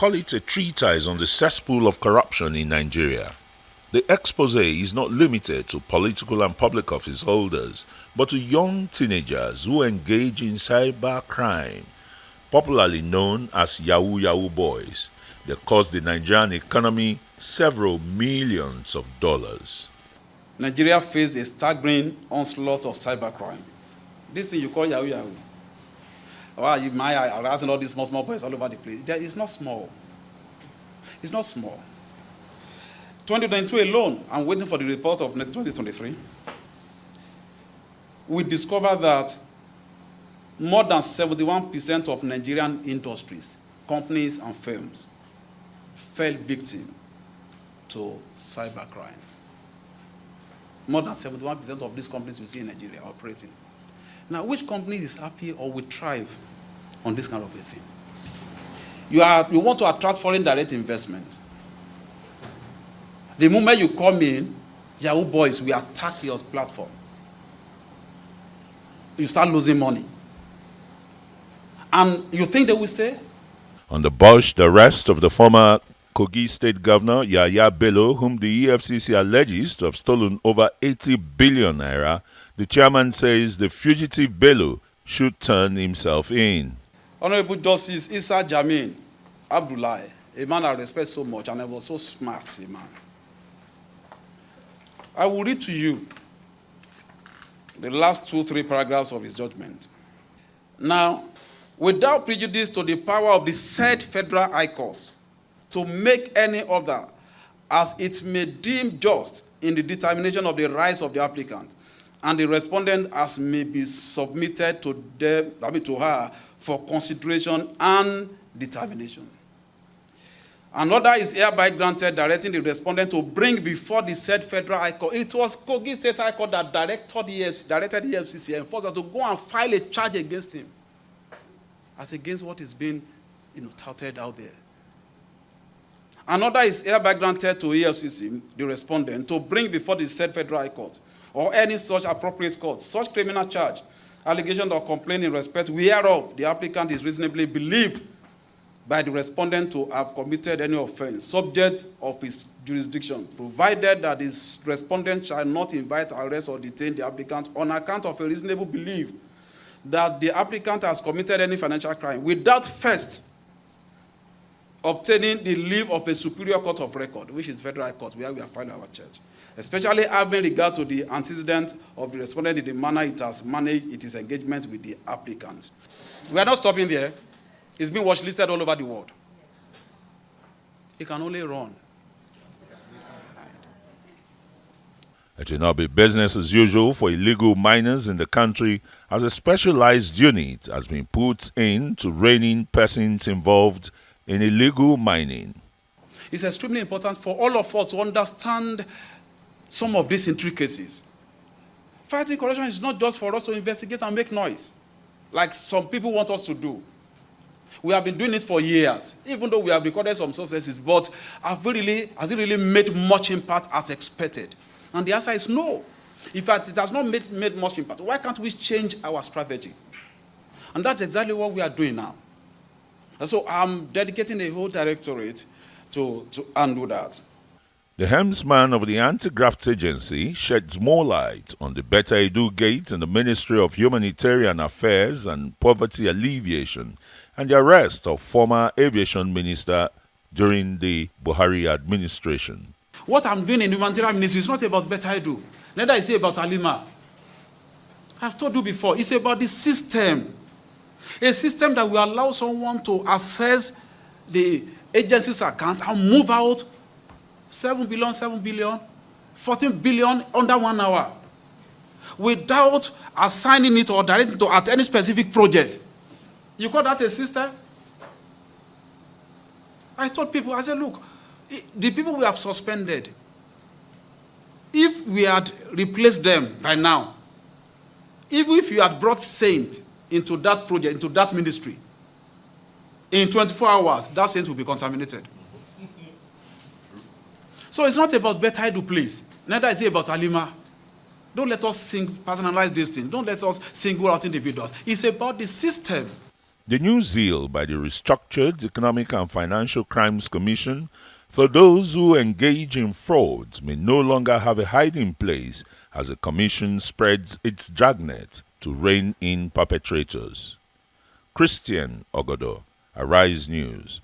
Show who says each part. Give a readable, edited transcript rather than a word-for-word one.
Speaker 1: call it a treatise on the cesspool of corruption in Nigeria. The expose is not limited to political and public office holders, but to young teenagers who engage in cyber crime, popularly known as Yahoo boys. They cost the Nigerian economy several millions of dollars.
Speaker 2: Nigeria faced a staggering onslaught of cybercrime. This thing you call Yahoo. Well, you might harassing all these small boys all over the place. It's not small. It's not small. 2022 alone, I'm waiting for the report of 2023. We discovered that more than 71% of Nigerian industries, companies and firms fell victim to cybercrime. More than 71% of these companies you see in Nigeria are operating. Now, which company is happy or will thrive on this kind of a thing? You want to attract foreign direct investment. The moment you come in, Yahoo boys will attack your platform. You start losing money. And you think they will stay?
Speaker 1: On the Botched arrest of the former Kogi State Governor Yahaya Bello, whom the Efcc alleges to have stolen over 80 billion naira, the chairman says the fugitive Bello should turn himself in.
Speaker 2: Honorable Justice Issa Jamin Abdullahi, a man I respect so much and I was so smart, a man. I will read to you the last 2-3 paragraphs of his judgment. Now, without prejudice to the power of the said Federal High Court to make any other as it may deem just in the determination of the rights of the applicant and the respondent as may be submitted to them, to her for consideration and determination. Another is hereby granted directing the respondent to bring before the said Federal High Court. It was Kogi State High Court that directed the Efcc enforcer to go and file a charge against him, as against what is being touted out there. Another is hereby granted to EFCC, the respondent, to bring before the said Federal High Court or any such appropriate court such criminal charge, allegation or complaint in respect whereof the applicant is reasonably believed by the respondent to have committed any offense, subject of his jurisdiction, provided that his respondent shall not invite, arrest, or detain the applicant on account of a reasonable belief that the applicant has committed any financial crime without first obtaining the leave of a superior court of record, which is Federal High Court, where we are filing our charge, especially having regard to the antecedent of the respondent in the manner it has managed its engagement with the applicant. We are not stopping there. It's been watch listed all over the world. He can only run.
Speaker 1: It will not be business as usual for illegal miners in the country, as a specialized unit has been put in to rein in persons involved in illegal mining.
Speaker 2: It's extremely important for all of us to understand some of these intricacies. Fighting corruption is not just for us to investigate and make noise, like some people want us to do. We have been doing it for years, even though we have recorded some successes, but has it really made much impact as expected? And the answer is no. In fact, it has not made much impact. Why can't we change our strategy? And that's exactly what we are doing now. And so I'm dedicating a whole directorate to undo that.
Speaker 1: The helmsman of the Anti-Graft Agency sheds more light on the Better Edu Gate in the Ministry of Humanitarian Affairs and Poverty Alleviation and the arrest of former aviation minister during the Buhari administration.
Speaker 2: What I'm doing in the humanitarian ministry is not about Better Edu. Neither is it about Alima. I've told you before, it's about the system. A system that will allow someone to access the agency's account and move out 7 billion, 14 billion under 1 hour without assigning it or directing it at any specific project. You call that a system? I told people, I said, look, the people we have suspended, if we had replaced them by now, even if you had brought saint into that project, into that ministry, in 24 hours, that saint will be contaminated. So it's not about Better Edu, please. Neither is it about Alima. Don't let us personalize these things. Don't let us single out individuals. It's about the system.
Speaker 1: The new zeal by the restructured Economic and Financial Crimes Commission for those who engage in frauds may no longer have a hiding place as the commission spreads its dragnet to rein in perpetrators. Christian Ogodo, Arise News.